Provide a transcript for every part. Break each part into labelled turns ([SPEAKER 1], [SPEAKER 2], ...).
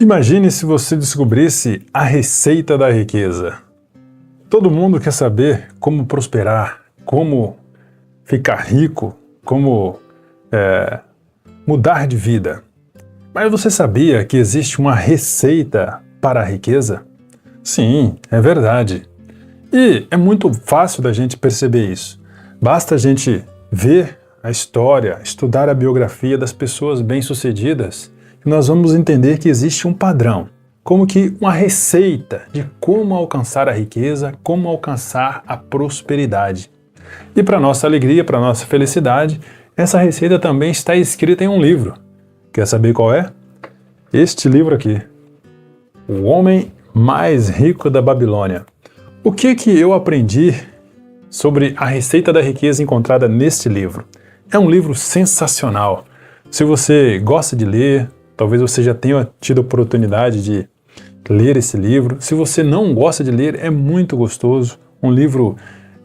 [SPEAKER 1] Imagine se você descobrisse a receita da riqueza. Todo mundo quer saber como prosperar, como ficar rico, como mudar de vida. Mas você sabia que existe uma receita para a riqueza? Sim, é verdade. E é muito fácil da gente perceber isso. Basta a gente ver a história, estudar a biografia das pessoas bem-sucedidas, que nós vamos entender que existe um padrão, como que uma receita de como alcançar a riqueza, como alcançar a prosperidade. E para nossa alegria, para nossa felicidade, essa receita também está escrita em um livro. Quer saber qual é? Este livro aqui, O Homem Mais Rico da Babilônia. O que eu aprendi sobre a receita da riqueza encontrada neste livro? É um livro sensacional. Se você gosta de ler, talvez você já tenha tido a oportunidade de ler esse livro. Se você não gosta de ler, é muito gostoso. Um livro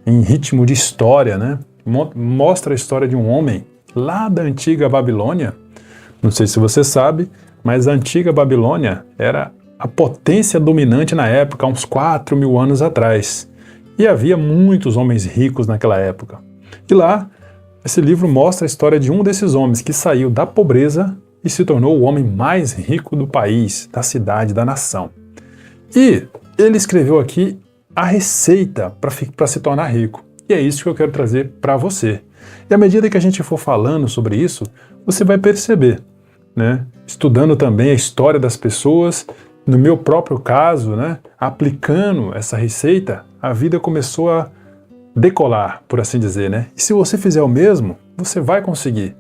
[SPEAKER 1] em ritmo de história, né? Mostra a história de um homem lá da antiga Babilônia. Não sei se você sabe, mas a antiga Babilônia era a potência dominante na época, há uns 4.000 anos atrás. E havia muitos homens ricos naquela época. E lá, esse livro mostra a história de um desses homens que saiu da pobreza e se tornou o homem mais rico do país, da cidade, da nação. E ele escreveu aqui a receita para se tornar rico. E é isso que eu quero trazer para você. E à medida que a gente for falando sobre isso, você vai perceber, né? Estudando também a história das pessoas, no meu próprio caso, né? Aplicando essa receita, a vida começou a decolar, por assim dizer, né? E se você fizer o mesmo, você vai conseguir.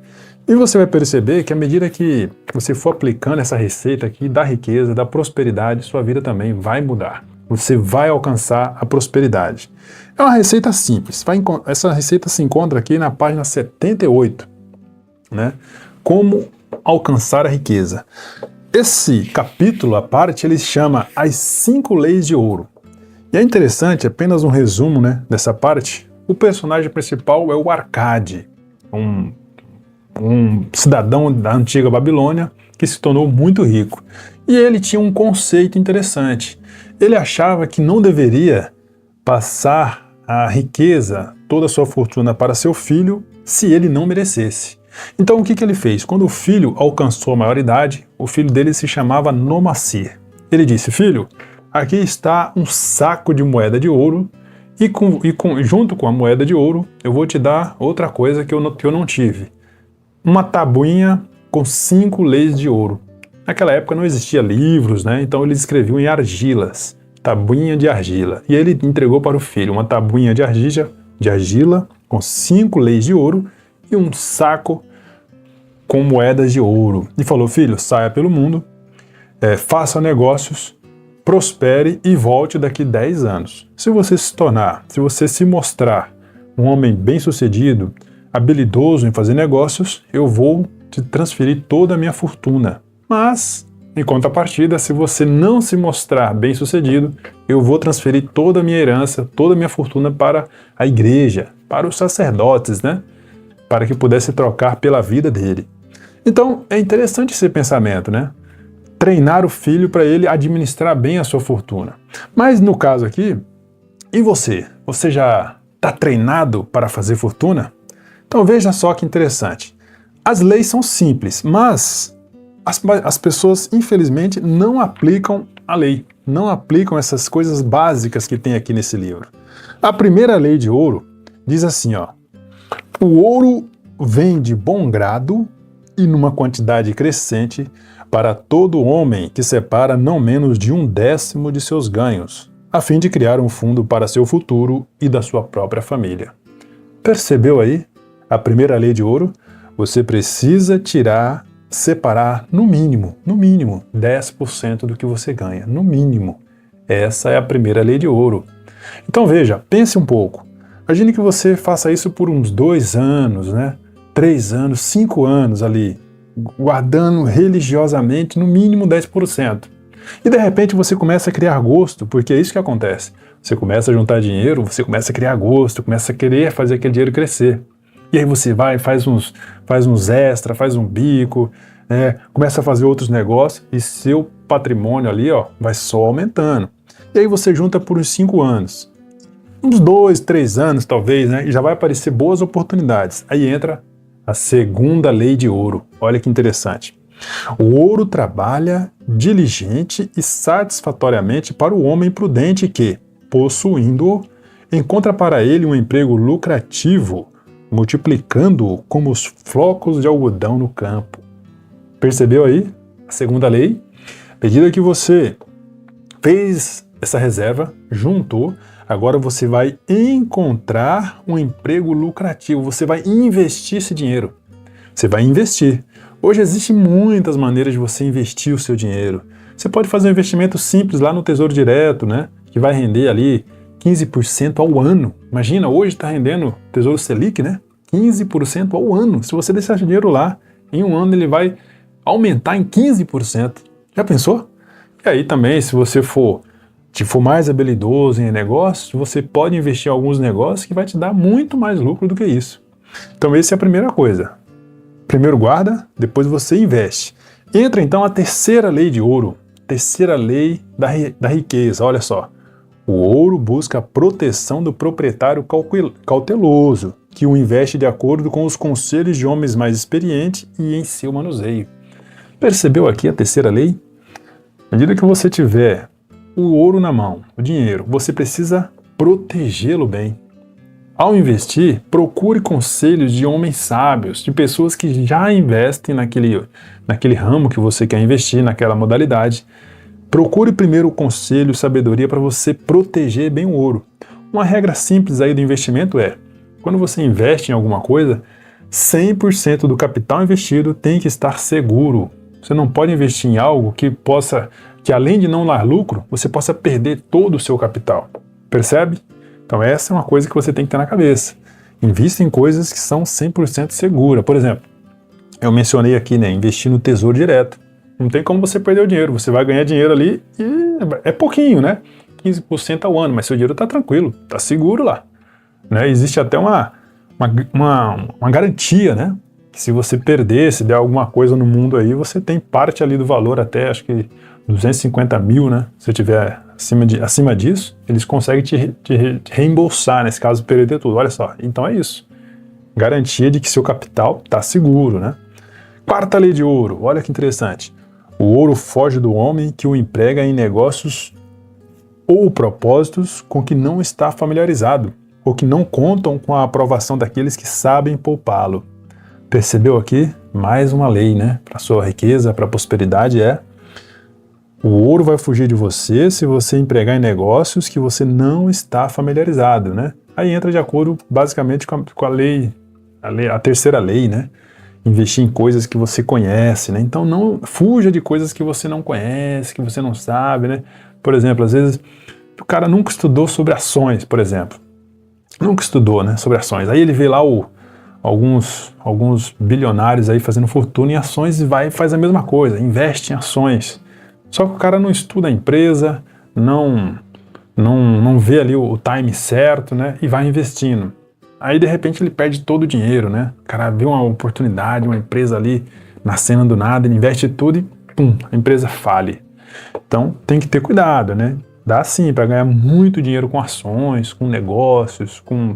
[SPEAKER 1] E você vai perceber que à medida que você for aplicando essa receita aqui da riqueza, da prosperidade, sua vida também vai mudar. Você vai alcançar a prosperidade. É uma receita simples. Essa receita se encontra aqui na página 78, né? Como alcançar a riqueza. Esse capítulo, à parte, ele chama As 5 Leis de Ouro. E é interessante, apenas um resumo, né, dessa parte. O personagem principal é o Arcade, um cidadão da antiga Babilônia que se tornou muito rico. E ele tinha um conceito interessante. Ele achava que não deveria passar a riqueza, toda a sua fortuna para seu filho, se ele não merecesse. Então o que ele fez? Quando o filho alcançou a maioridade, o filho dele se chamava Nomacir. Ele disse: filho, aqui está um saco de moeda de ouro e junto com a moeda de ouro eu vou te dar outra coisa que eu não tive. Uma tabuinha com 5 leis de ouro. Naquela época não existia livros, né? Então eles escreviam em argilas, tabuinha de argila. E ele entregou para o filho uma tabuinha de argila com 5 leis de ouro e um saco com moedas de ouro. E falou: filho, saia pelo mundo, faça negócios, prospere e volte daqui 10 anos. Se você se mostrar um homem bem-sucedido, habilidoso em fazer negócios, eu vou te transferir toda a minha fortuna. Mas, em contrapartida, se você não se mostrar bem-sucedido, eu vou transferir toda a minha herança, toda a minha fortuna para a igreja, para os sacerdotes, né? Para que pudesse trocar pela vida dele. Então, é interessante esse pensamento, né? Treinar o filho para ele administrar bem a sua fortuna. Mas no caso aqui, e você? Você já está treinado para fazer fortuna? Então veja só que interessante. As leis são simples, mas as pessoas, infelizmente, não aplicam a lei. Não aplicam essas coisas básicas que tem aqui nesse livro. A primeira lei de ouro diz assim, ó: o ouro vem de bom grado e numa quantidade crescente para todo homem que separa não menos de 1/10 de seus ganhos, a fim de criar um fundo para seu futuro e da sua própria família. Percebeu aí? A primeira lei de ouro, você precisa separar no mínimo 10% do que você ganha, no mínimo. Essa é a primeira lei de ouro. Então veja, pense um pouco. Imagine que você faça isso por uns 2 anos, né? 3 anos, 5 anos ali, guardando religiosamente no mínimo 10%. E de repente você começa a criar gosto, porque é isso que acontece. Você começa a juntar dinheiro, você começa a criar gosto, começa a querer fazer aquele dinheiro crescer. E aí você vai, faz uns extra, faz um bico, começa a fazer outros negócios e seu patrimônio ali, ó, vai só aumentando. E aí você junta por uns 5 anos. Uns 2, 3 anos talvez, né? E já vai aparecer boas oportunidades. Aí entra a segunda lei de ouro. Olha que interessante. O ouro trabalha diligente e satisfatoriamente para o homem prudente que, possuindo-o, encontra para ele um emprego lucrativo, multiplicando-o como os flocos de algodão no campo. Percebeu aí a segunda lei? À medida que você fez essa reserva, juntou, agora você vai encontrar um emprego lucrativo, você vai investir esse dinheiro. Você vai investir. Hoje existem muitas maneiras de você investir o seu dinheiro. Você pode fazer um investimento simples lá no Tesouro Direto, né? Que vai render ali 15% ao ano. Imagina, hoje está rendendo Tesouro Selic, né? 15% ao ano. Se você deixar dinheiro lá, em um ano ele vai aumentar em 15%. Já pensou? E aí também, se você for mais habilidoso em negócios, você pode investir em alguns negócios que vai te dar muito mais lucro do que isso. Então essa é a primeira coisa. Primeiro guarda, depois você investe. Entra então a terceira lei de ouro, terceira lei da riqueza. Olha só, o ouro busca a proteção do proprietário cauteloso, que o investe de acordo com os conselhos de homens mais experientes e em seu manuseio. Percebeu aqui a terceira lei? À medida que você tiver o ouro na mão, o dinheiro, você precisa protegê-lo bem. Ao investir, procure conselhos de homens sábios, de pessoas que já investem naquele ramo que você quer investir, naquela modalidade. Procure primeiro o conselho e sabedoria para você proteger bem o ouro. Uma regra simples aí do investimento é, quando você investe em alguma coisa, 100% do capital investido tem que estar seguro. Você não pode investir em algo que além de não dar lucro, você possa perder todo o seu capital. Percebe? Então essa é uma coisa que você tem que ter na cabeça. Invista em coisas que são 100% seguras. Por exemplo, eu mencionei aqui, né, investir no Tesouro Direto. Não tem como você perder o dinheiro. Você vai ganhar dinheiro ali e é pouquinho, né? 15% ao ano, mas seu dinheiro está tranquilo, está seguro lá. Né? Existe até uma garantia, né? Que se você perder, se der alguma coisa no mundo aí, você tem parte ali do valor até, acho que 250 mil, né? Se tiver acima disso, eles conseguem te reembolsar, nesse caso, perder tudo. Olha só, então é isso. Garantia de que seu capital está seguro, né? Quarta lei de ouro, olha que interessante. O ouro foge do homem que o emprega em negócios ou propósitos com que não está familiarizado, ou que não contam com a aprovação daqueles que sabem poupá-lo. Percebeu aqui? Mais uma lei, né? Para a sua riqueza, para a prosperidade é: o ouro vai fugir de você se você empregar em negócios que você não está familiarizado, né? Aí entra de acordo, basicamente, com a terceira lei, né? Investir em coisas que você conhece, né? Então não fuja de coisas que você não conhece, que você não sabe, né? Por exemplo, às vezes o cara nunca estudou sobre ações, por exemplo. Nunca estudou, né, sobre ações. Aí ele vê lá alguns bilionários aí fazendo fortuna em ações e vai e faz a mesma coisa, investe em ações. Só que o cara não estuda a empresa, não vê ali o time certo, né? E vai investindo. Aí, de repente, ele perde todo o dinheiro, né? O cara vê uma oportunidade, uma empresa ali nascendo do nada, ele investe tudo e, pum, a empresa fale. Então, tem que ter cuidado, né? Dá sim para ganhar muito dinheiro com ações, com negócios, com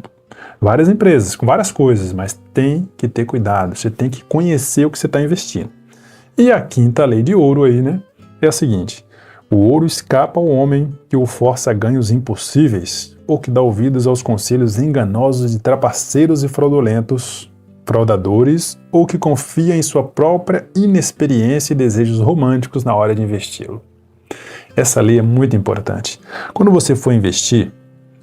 [SPEAKER 1] várias empresas, com várias coisas, mas tem que ter cuidado, você tem que conhecer o que você está investindo. E a quinta lei de ouro aí, né? É a seguinte: o ouro escapa ao homem que o força a ganhos impossíveis, ou que dá ouvidos aos conselhos enganosos de trapaceiros e fraudadores, ou que confia em sua própria inexperiência e desejos românticos na hora de investi-lo. Essa lei é muito importante. Quando você for investir,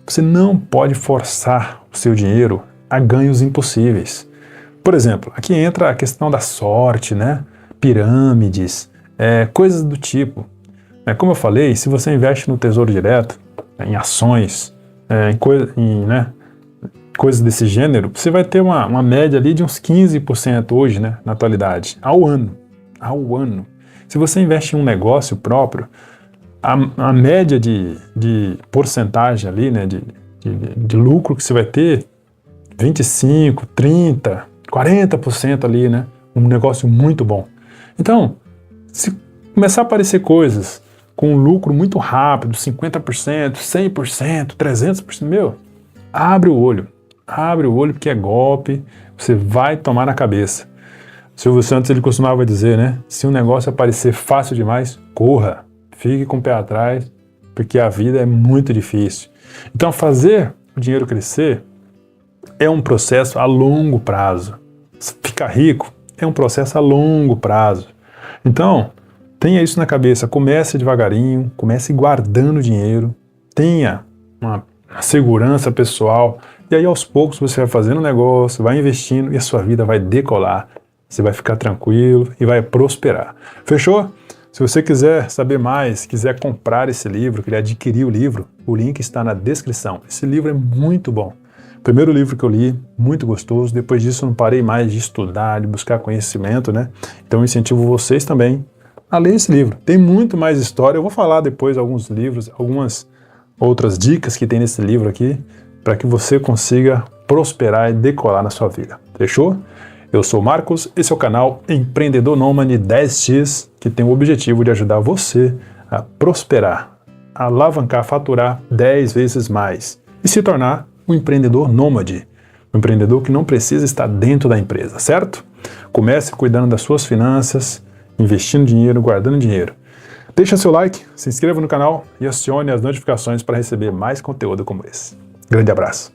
[SPEAKER 1] você não pode forçar o seu dinheiro a ganhos impossíveis. Por exemplo, aqui entra a questão da sorte, né? Pirâmides, coisas do tipo. Como eu falei, se você investe no Tesouro Direto, em ações, coisas desse gênero, você vai ter uma média ali de uns 15% hoje, né, na atualidade, ao ano. Se você investe em um negócio próprio, a média de porcentagem ali, né, de lucro que você vai ter, 25%, 30%, 40% ali, né, um negócio muito bom. Então, se começar a aparecer coisas com um lucro muito rápido, 50%, 100%, 300%, meu, abre o olho porque é golpe, você vai tomar na cabeça. Silvio Santos, ele costumava dizer, né, se um negócio aparecer fácil demais, corra, fique com o pé atrás, porque a vida é muito difícil. Então fazer o dinheiro crescer é um processo a longo prazo. Ficar rico é um processo a longo prazo. Então, tenha isso na cabeça, comece devagarinho, comece guardando dinheiro, tenha uma segurança pessoal, e aí aos poucos você vai fazendo negócio, vai investindo e a sua vida vai decolar. Você vai ficar tranquilo e vai prosperar. Fechou? Se você quiser saber mais, quiser comprar esse livro, querer adquirir o livro, o link está na descrição. Esse livro é muito bom. Primeiro livro que eu li, muito gostoso. Depois disso eu não parei mais de estudar, de buscar conhecimento, né? Então eu incentivo vocês também a ler esse livro. Tem muito mais história. Eu vou falar depois alguns livros, algumas outras dicas que tem nesse livro aqui, para que você consiga prosperar e decolar na sua vida. Fechou? Eu sou o Marcos, esse é o canal Empreendedor Nômade 10x, que tem o objetivo de ajudar você a prosperar, a alavancar, faturar 10 vezes mais e se tornar um empreendedor nômade, um empreendedor que não precisa estar dentro da empresa, certo? Comece cuidando das suas finanças, investindo dinheiro, guardando dinheiro. Deixa seu like, se inscreva no canal e acione as notificações para receber mais conteúdo como esse. Grande abraço!